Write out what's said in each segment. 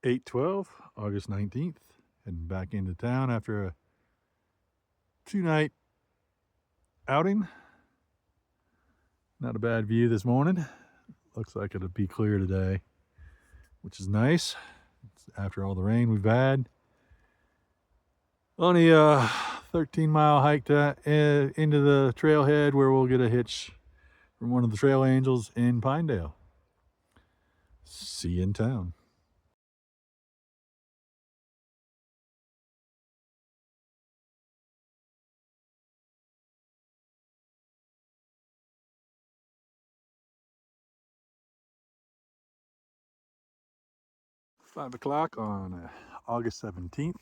8/12, August 19th, heading back into town after a 2-night outing. Not a bad view this morning. Looks like it'll be clear today, which is nice. It's after all the rain we've had. Only a 13-mile hike into the trailhead where we'll get a hitch from one of the trail angels in Pinedale. See you in town. Five o'clock on August 17th.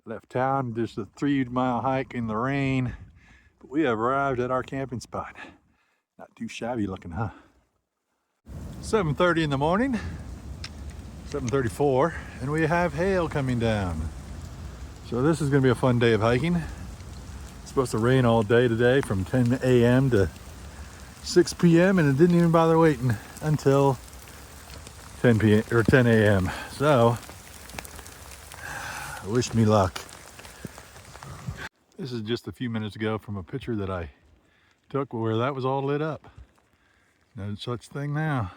Left town, just a 3-mile hike in the rain, but we have arrived at our camping spot. Not too shabby looking, huh? 7:30 in the morning, 7:34, and we have hail coming down. So this is gonna be a fun day of hiking. It's supposed to rain all day today from 10 a.m. to 6 p.m. and it didn't even bother waiting until 10 p.m. or 10 a.m. So wish me luck. This is just a few minutes ago from a picture that I took where that was all lit up. No such thing now.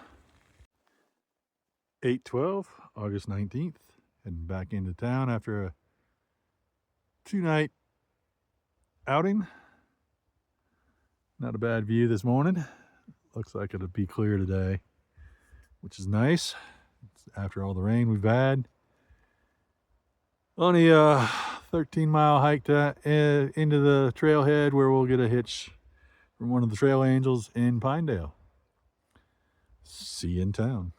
8/12, August 19th, heading back into town after a 2-night outing. Not a bad view this morning. Looks like it'll be clear today, which is nice. It's after all the rain we've had. Only a 13-mile hike into the trailhead where we'll get a hitch from one of the trail angels in Pinedale. See you in town.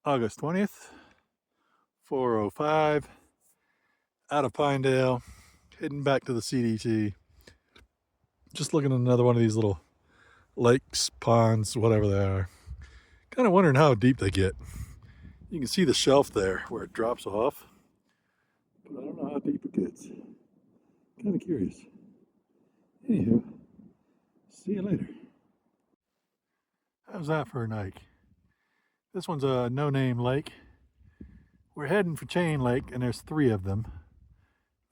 August 20th, 4:05, out of Pinedale, heading back to the CDT. Just looking at another one of these little lakes, ponds, whatever they are. Kind of wondering how deep they get. You can see the shelf there where it drops off, but I don't know how deep it gets. Kind of curious. Anywho, see you later. How's that for a hike? This one's a no-name lake. We're heading for Chain Lake, and there's 3 of them.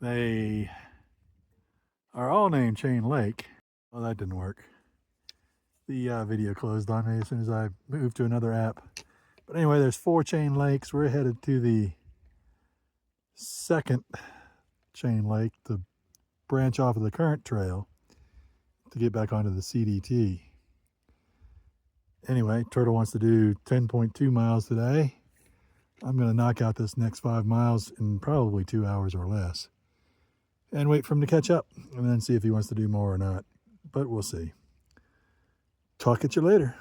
They are all named Chain Lake. Well, that didn't work. The video closed on me as soon as I moved to another app. But anyway, there's 4 Chain Lakes. We're headed to the second Chain Lake to branch off of the current trail to get back onto the CDT. Anyway, Turtle wants to do 10.2 miles today. I'm going to knock out this next 5 miles in probably 2 hours or less and wait for him to catch up and then see if he wants to do more or not. But we'll see. Talk at you later.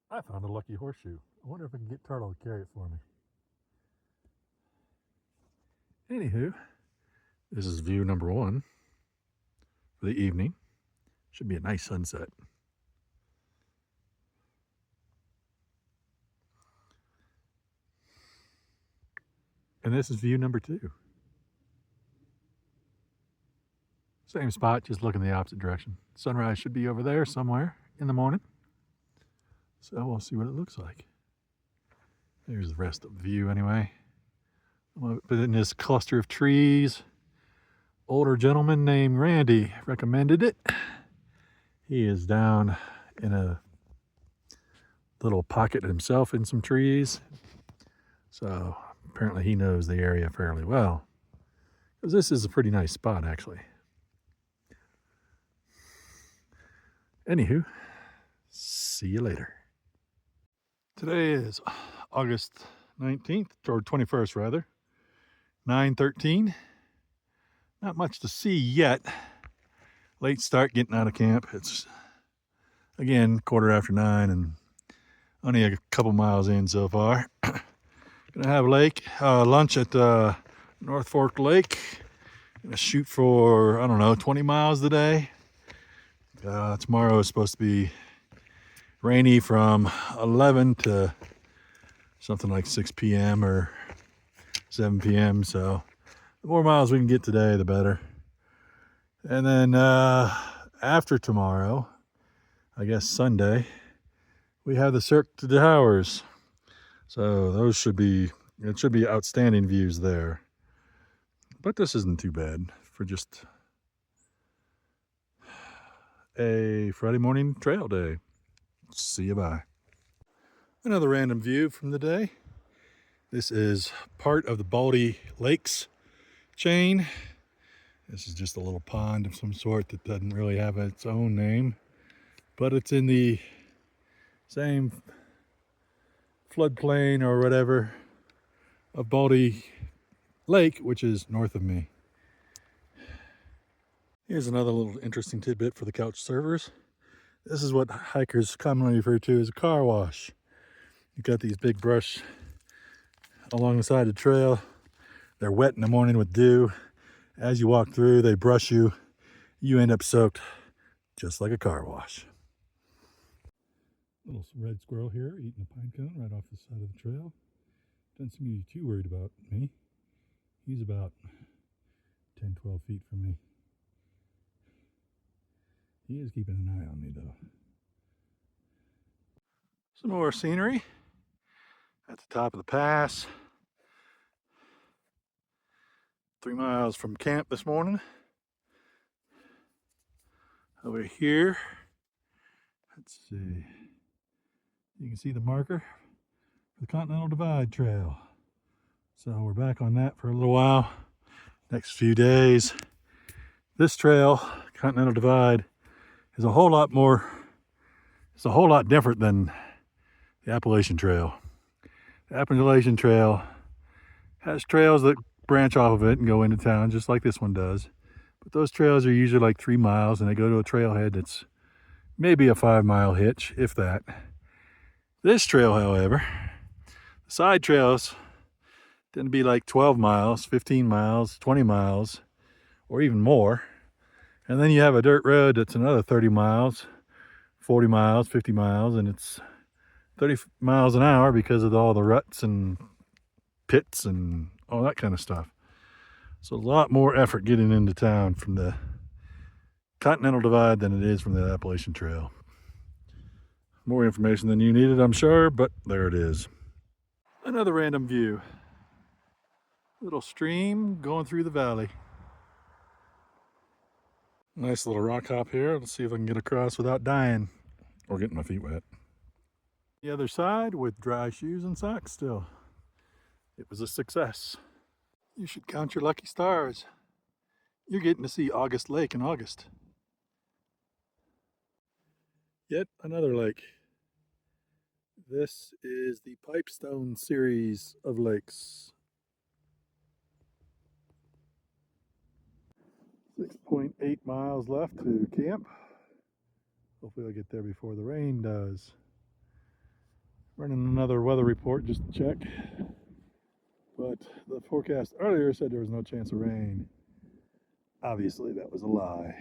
I found a lucky horseshoe. I wonder if I can get Turtle to carry it for me. Anywho, this is view number 1 for the evening. Should be a nice sunset. And this is view number 2. Same spot, just looking the opposite direction. Sunrise should be over there somewhere in the morning. So we'll see what it looks like. There's the rest of the view anyway. I'm up in this cluster of trees. Older gentleman named Randy recommended it. He is down in a little pocket himself in some trees. So apparently he knows the area fairly well. Because this is a pretty nice spot actually. Anywho, see you later. Today is August 19th, or 21st rather, 9:13. Not much to see yet. Late start getting out of camp. It's, again, 9:15 and only a couple miles in so far. Gonna have lunch at North Fork Lake. Gonna shoot for, I don't know, 20 miles today. Tomorrow is supposed to be rainy from 11 to something like 6 p.m. or 7 p.m. So the more miles we can get today, the better. And then after tomorrow, I guess Sunday, we have the Cirque du Towers. So those should be outstanding views there. But this isn't too bad for just a Friday morning trail day. See you, bye. Another random view from the day. This is part of the Baldy Lakes chain. This is just a little pond of some sort that doesn't really have its own name, but it's in the same floodplain or whatever of Baldy Lake, which is north of me. Here's another little interesting tidbit for the couch surfers. This is what hikers commonly refer to as a car wash. You've got these big brush along the side of the trail. They're wet in the morning with dew. As you walk through, they brush you. You end up soaked just like a car wash. Little red squirrel here eating a pine cone right off the side of the trail. Doesn't seem to be too worried about me. He's about 10, 12 feet from me. He is keeping an eye on me though. Some more scenery at the top of the pass. 3 miles from camp this morning. Over here, let's see. You can see the marker for the Continental Divide Trail. So we're back on that for a little while. Next few days. This trail, Continental Divide, is a whole lot different than the Appalachian Trail. The Appalachian Trail has trails that branch off of it and go into town, just like this one does. But those trails are usually like 3 miles, and they go to a trailhead that's maybe a 5-mile hitch, if that. This trail, however, the side trails tend to be like 12 miles, 15 miles, 20 miles, or even more. And then you have a dirt road that's another 30 miles, 40 miles, 50 miles, and it's 30 miles an hour because of all the ruts and pits and all that kind of stuff. So a lot more effort getting into town from the Continental Divide than it is from the Appalachian Trail. More information than you needed, I'm sure, but there it is. Another random view. Little stream going through the valley. Nice little rock hop here. Let's see if I can get across without dying or getting my feet wet. The other side with dry shoes and socks still. It was a success. You should count your lucky stars. You're getting to see August Lake in August. Yet another lake. This is the Pipestone series of lakes. 6.8 miles left to camp. Hopefully I'll get there before the rain does. Running another weather report just to check. But the forecast earlier said there was no chance of rain. Obviously that was a lie.